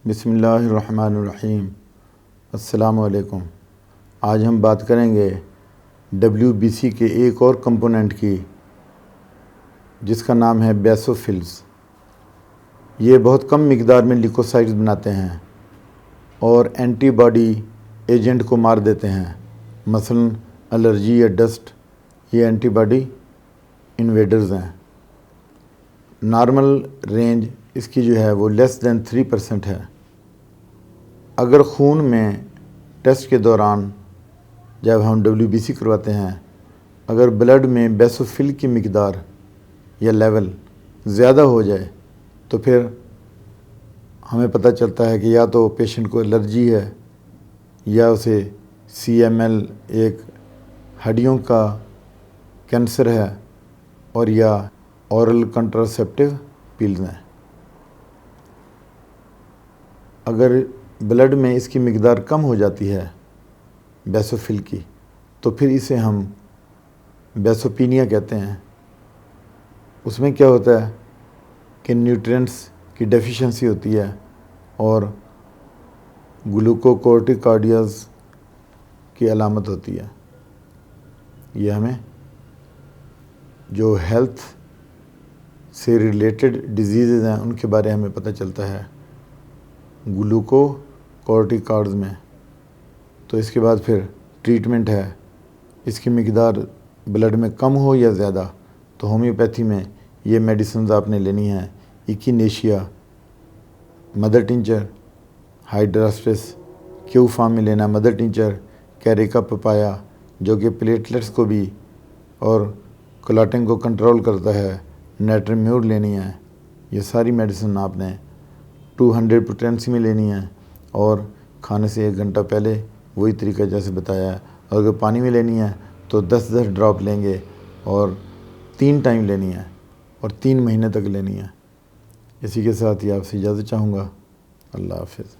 بسم اللہ الرحمن الرحیم۔ السلام علیکم۔ آج ہم بات کریں گے WBC کے ایک اور کمپوننٹ کی، جس کا نام ہے بیسوفلز۔ یہ بہت کم مقدار میں لیکوسائٹس بناتے ہیں اور اینٹی باڈی ایجنٹ کو مار دیتے ہیں، مثلا الرجی یا ڈسٹ۔ یہ اینٹی باڈی انویڈرز ہیں۔ نارمل رینج اس کی جو ہے وہ لیس دین 3% ہے۔ اگر خون میں ٹیسٹ کے دوران جب ہم WBC کرواتے ہیں، اگر بلڈ میں بیسوفل کی مقدار یا لیول زیادہ ہو جائے تو پھر ہمیں پتہ چلتا ہے کہ یا تو پیشنٹ کو الرجی ہے، یا اسے CML ایک ہڈیوں کا کینسر ہے، اور یا اورل کنٹراسیپٹیو پلز ہیں۔ اگر بلڈ میں اس کی مقدار کم ہو جاتی ہے بیسوفل کی، تو پھر اسے ہم بیسوپینیا کہتے ہیں۔ اس میں کیا ہوتا ہے کہ نیوٹرینٹس کی ڈیفیشنسی ہوتی ہے اور گلوکوکورٹیکارڈیاز کی علامت ہوتی ہے۔ یہ ہمیں جو ہیلتھ سے ریلیٹڈ ڈیزیزز ہیں ان کے بارے ہمیں پتہ چلتا ہے گلوکوکورٹیکارڈز میں۔ تو اس کے بعد پھر ٹریٹمنٹ ہے، اس کی مقدار بلڈ میں کم ہو یا زیادہ تو ہومیوپیتھی میں یہ میڈیسنز آپ نے لینی ہیں: ایکینیشیا، مدر ٹنچر، ہائیڈراسٹس، کیو فارم میں لینا مدر ٹنچر، کیریکا پپایا جو کہ پلیٹلیٹس کو بھی اور کلاٹنگ کو کنٹرول کرتا ہے، نیٹرمیور لینی ہے۔ یہ ساری میڈیسن آپ نے 200 پوٹینسی میں لینی ہے اور کھانے سے 1 گھنٹہ پہلے، وہی طریقہ جیسے بتایا ہے۔ اور اگر پانی میں لینی ہے تو 10 ڈراپ لیں گے اور 3 ٹائم لینی ہے اور 3 مہینے تک لینی ہے۔ اسی کے ساتھ ہی آپ سے اجازت چاہوں گا۔ اللہ حافظ۔